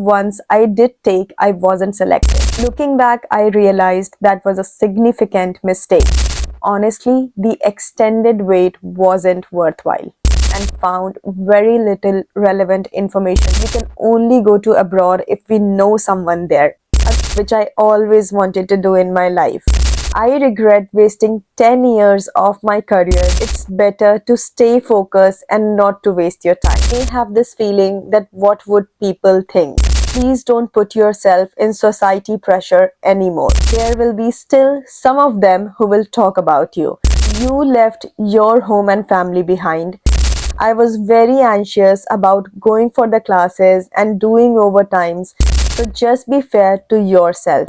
Once I did take, I wasn't selected. Looking back, I realized that was a significant mistake. Honestly, the extended wait wasn't worthwhile and found very little relevant information. We can only go to abroad if we know someone there, which I always wanted to do in my life. I regret wasting 10 years of my career. It's better to stay focused and not to waste your time. I have this feeling that what would people think? Please don't put yourself in society pressure anymore. There will be still some of them who will talk about you. You left your home and family behind. I was very anxious about going for the classes and doing overtimes, so just be fair to yourself.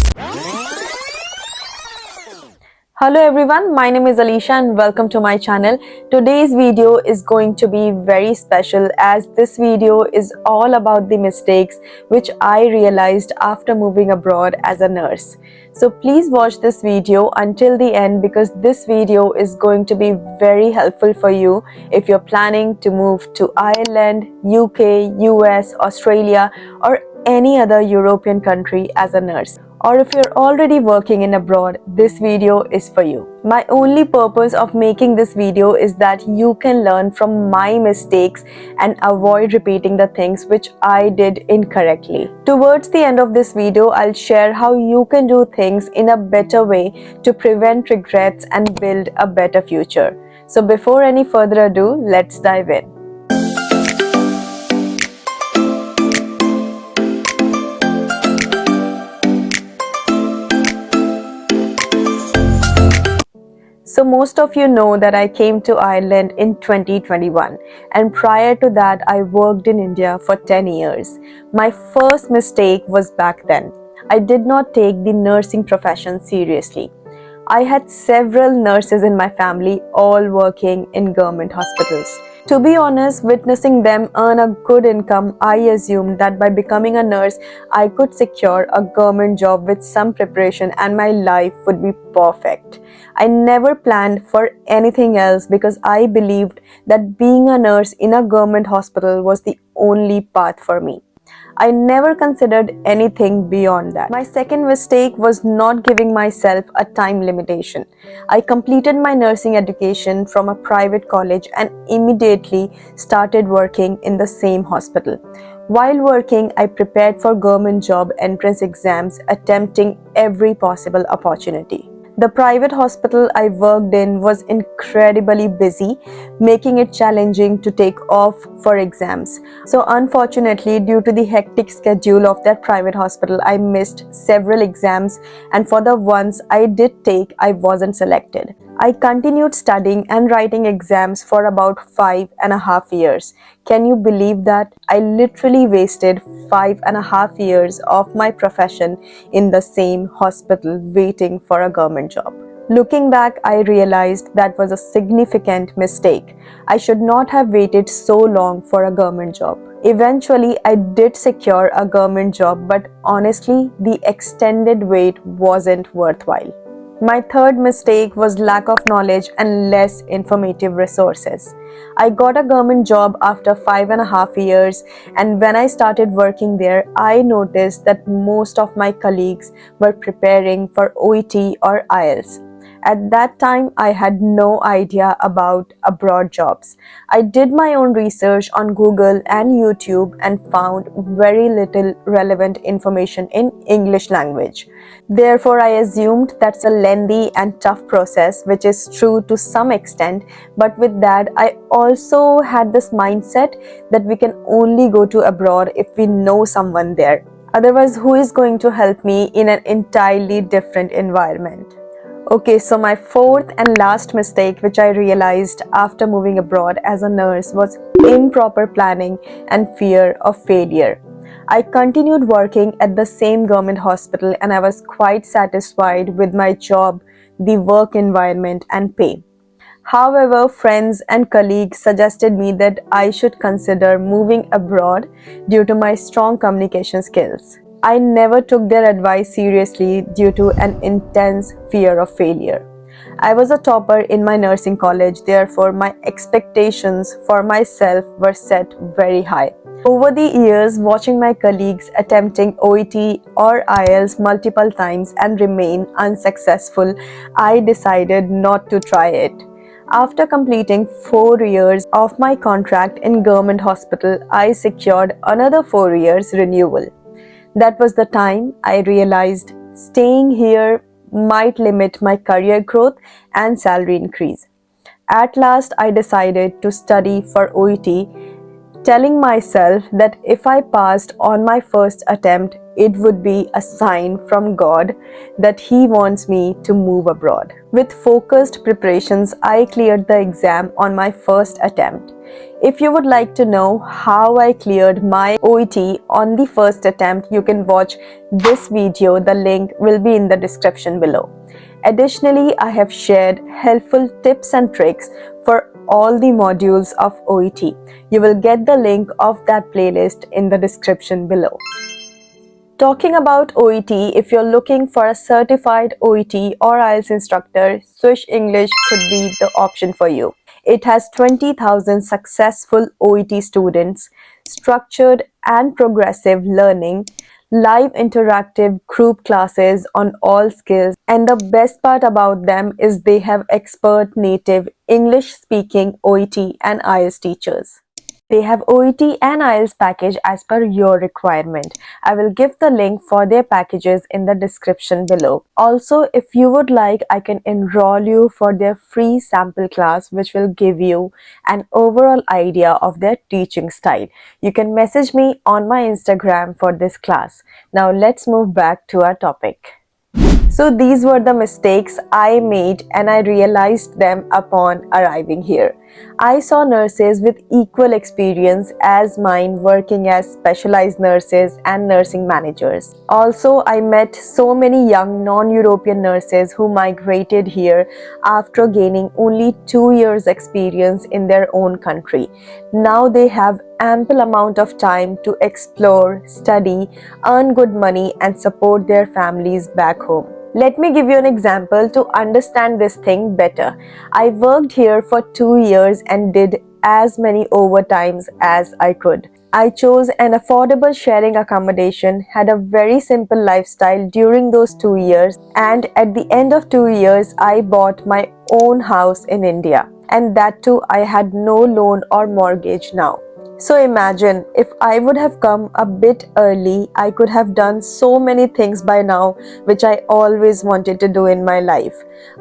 Hello everyone, my name is Alisha and welcome to my channel. Today's video is going to be very special as this video is all about the mistakes which I realized after moving abroad as a nurse. So please watch this video until the end because this video is going to be very helpful for you if you're planning to move to Ireland, UK, US, Australia or any other European country as a nurse. Or if you're already working in abroad, this video is for you. My only purpose of making this video is that you can learn from my mistakes and avoid repeating the things which I did incorrectly. Towards the end of this video, I'll share how you can do things in a better way to prevent regrets and build a better future. So before any further ado, let's dive in. So most of you know that I came to Ireland in 2021 and prior to that I worked in India for 10 years. My first mistake was back then. I did not take the nursing profession seriously. I had several nurses in my family all working in government hospitals. To be honest, witnessing them earn a good income, I assumed that by becoming a nurse, I could secure a government job with some preparation and my life would be perfect. I never planned for anything else because I believed that being a nurse in a government hospital was the only path for me. I never considered anything beyond that. My second mistake was not giving myself a time limitation. I completed my nursing education from a private college and immediately started working in the same hospital. While working, I prepared for government job entrance exams, attempting every possible opportunity. The private hospital I worked in was incredibly busy, making it challenging to take off for exams. So unfortunately, due to the hectic schedule of that private hospital, I missed several exams and for the ones I did take, I wasn't selected. I continued studying and writing exams for about 5.5 years. Can you believe that? I literally wasted 5.5 years of my profession in the same hospital waiting for a government job. Looking back, I realized that was a significant mistake. I should not have waited so long for a government job. Eventually, I did secure a government job, but honestly, the extended wait wasn't worthwhile. My third mistake was lack of knowledge and less informative resources. I got a government job after 5.5 years, and when I started working there, I noticed that most of my colleagues were preparing for OET or IELTS. At that time, I had no idea about abroad jobs. I did my own research on Google and YouTube and found very little relevant information in English language. Therefore, I assumed that's a lengthy and tough process, which is true to some extent. But with that, I also had this mindset that we can only go to abroad if we know someone there. Otherwise, who is going to help me in an entirely different environment? Okay, so my fourth and last mistake which I realized after moving abroad as a nurse was improper planning and fear of failure. I continued working at the same government hospital and I was quite satisfied with my job, the work environment and pay. However, friends and colleagues suggested me that I should consider moving abroad due to my strong communication skills. I never took their advice seriously due to an intense fear of failure. I was a topper in my nursing college, therefore my expectations for myself were set very high. Over the years, watching my colleagues attempting OET or IELTS multiple times and remain unsuccessful, I decided not to try it. After completing 4 years of my contract in government hospital, I secured another 4 years renewal. That was the time I realized staying here might limit my career growth and salary increase. At last, I decided to study for OET, telling myself that if I passed on my first attempt, it would be a sign from God that He wants me to move abroad. With focused preparations, I cleared the exam on my first attempt. If you would like to know how I cleared my OET on the first attempt, you can watch this video. The link will be in the description below. Additionally, I have shared helpful tips and tricks for all the modules of OET. You will get the link of that playlist in the description below. Talking about OET, if you're looking for a certified OET or IELTS instructor, Swish English could be the option for you. It has 20,000 successful OET students, structured and progressive learning, live interactive group classes on all skills, and the best part about them is they have expert native English speaking OET and IELTS teachers. They have OET and IELTS package as per your requirement. I will give the link for their packages in the description below. Also, if you would like, I can enroll you for their free sample class, which will give you an overall idea of their teaching style. You can message me on my Instagram for this class. Now let's move back to our topic. So these were the mistakes I made and I realized them upon arriving here. I saw nurses with equal experience as mine working as specialized nurses and nursing managers. Also, I met so many young non-European nurses who migrated here after gaining only 2 years experience in their own country. Now they have ample amount of time to explore, study, earn good money and support their families back home. Let me give you an example to understand this thing better. I worked here for 2 years and did as many overtimes as I could. I chose an affordable sharing accommodation, had a very simple lifestyle during those 2 years, and at the end of 2 years, I bought my own house in India. And that too, I had no loan or mortgage now. So imagine if I would have come a bit early, I could have done so many things by now which I always wanted to do in my life.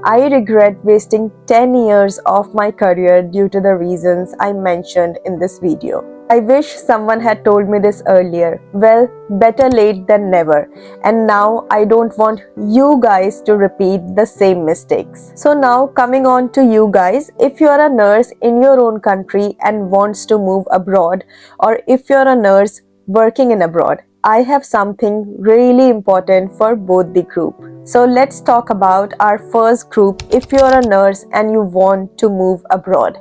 I regret wasting 10 years of my career due to the reasons I mentioned in this video. I wish someone had told me this earlier. Well, better late than never. And now I don't want you guys to repeat the same mistakes. So now coming on to you guys, if you are a nurse in your own country and wants to move abroad, or if you're a nurse working in abroad, I have something really important for both the group. So let's talk about our first group. If you're a nurse and you want to move abroad,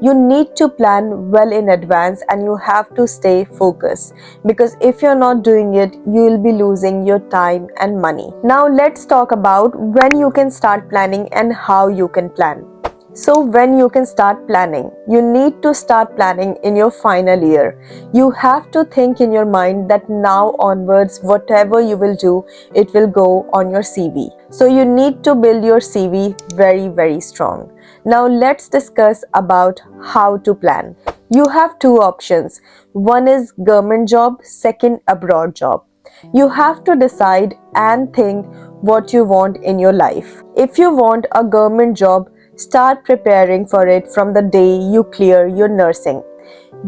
you need to plan well in advance and you have to stay focused, because if you're not doing it, you will be losing your time and money. Now let's talk about when you can start planning and how you can plan. So when you can start planning, you need to start planning in your final year. You have to think in your mind that now onwards, whatever you will do, it will go on your CV. So you need to build your CV very strong. Now let's discuss about how to plan. You have two options. One is government job, second abroad job. You have to decide and think what you want in your life. If you want a government job, start preparing for it from the day you clear your nursing.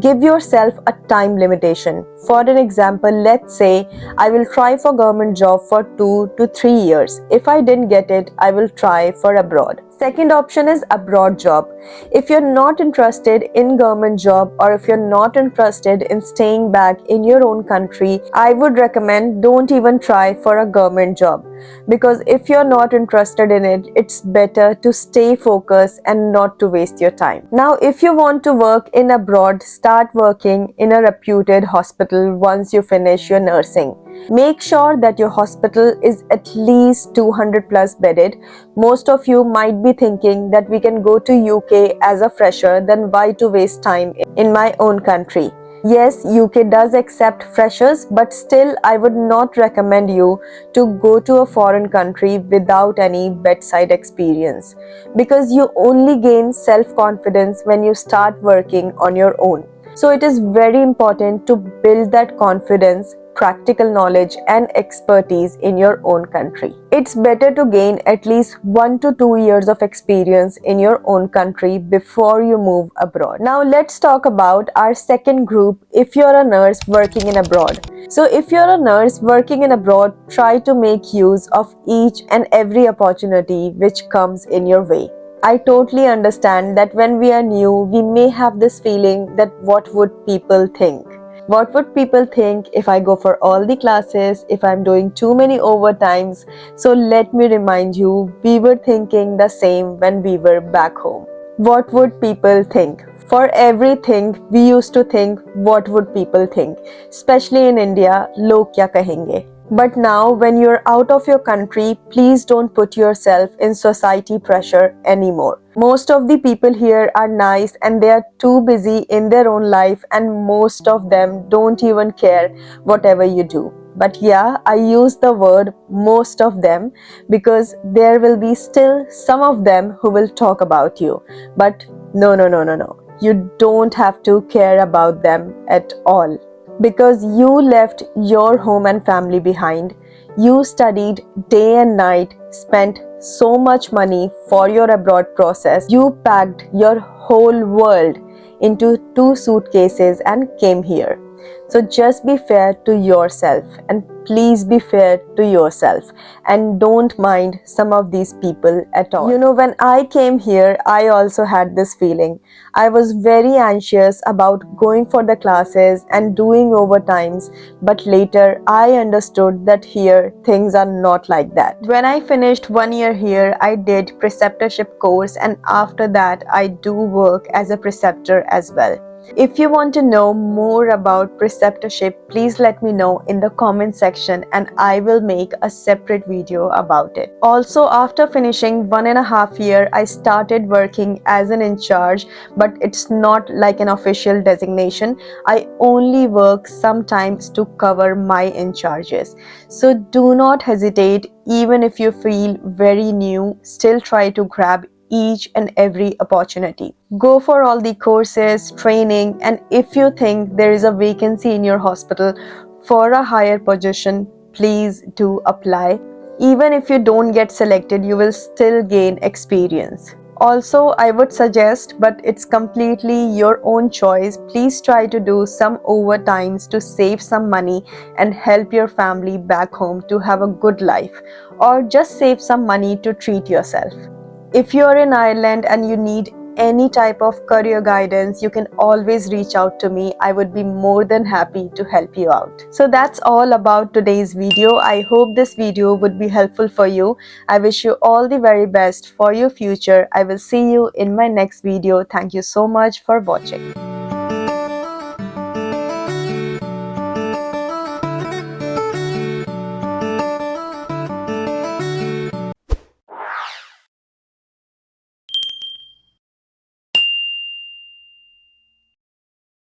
Give yourself a time limitation. For an example, let's say I will try for government job for 2 to 3 years. If I didn't get it, I will try for abroad. Second option is abroad job. If you're not interested in government job, or if you're not interested in staying back in your own country, I would recommend don't even try for a government job, because if you're not interested in it, it's better to stay focused and not to waste your time. Now, if you want to work in abroad, start working in a reputed hospital once you finish your nursing. Make sure that your hospital is at least 200 plus bedded. Most of you might be thinking that we can go to UK as a fresher, then why to waste time in my own country? Yes, UK does accept freshers, but still I would not recommend you to go to a foreign country without any bedside experience, because you only gain self-confidence when you start working on your own. So it is very important to build that confidence, practical knowledge and expertise in your own country. It's better to gain at least 1 to 2 years of experience in your own country before you move abroad. Now let's talk about our second group, if you're a nurse working in abroad. So if you're a nurse working in abroad, try to make use of each and every opportunity which comes in your way. I totally understand that when we are new, we may have this feeling that what would people think? What would people think if I go for all the classes, if I'm doing too many overtimes? So let me remind you, we were thinking the same when we were back home. What would people think? For everything, we used to think, what would people think? Especially in India, log kya kahenge? But now, when you're out of your country, please don't put yourself in society pressure anymore. Most of the people here are nice and they are too busy in their own life, and most of them don't even care whatever you do. But yeah, I use the word most of them because there will be still some of them who will talk about you. But no, no, no, no, no. You don't have to care about them at all. Because you left your home and family behind, you studied day and night, spent so much money for your abroad process, you packed your whole world into 2 suitcases and came here. So just be fair to yourself, and please be fair to yourself, and don't mind some of these people at all. You know, when I came here, I also had this feeling. I was very anxious about going for the classes and doing overtimes, but later I understood that here things are not like that. When I finished 1 year here, I did preceptorship course, and after that I do work as a preceptor as well. If you want to know more about preceptorship, please let me know in the comment section and I will make a separate video about it. Also, after finishing 1.5 years, I started working as an in charge, but it's not like an official designation. I only work sometimes to cover my in charges. So do not hesitate, even if you feel very new, still try to grab each and every opportunity. Go for all the courses, training, and if you think there is a vacancy in your hospital for a higher position, please do apply. Even if you don't get selected, you will still gain experience. Also, I would suggest, but it's completely your own choice, please try to do some overtimes to save some money and help your family back home to have a good life, or just save some money to treat yourself. If you're in Ireland and you need any type of career guidance, you can always reach out to me. I would be more than happy to help you out. So that's all about today's video. I hope this video would be helpful for you. I wish you all the very best for your future. I will see you in my next video. Thank you so much for watching.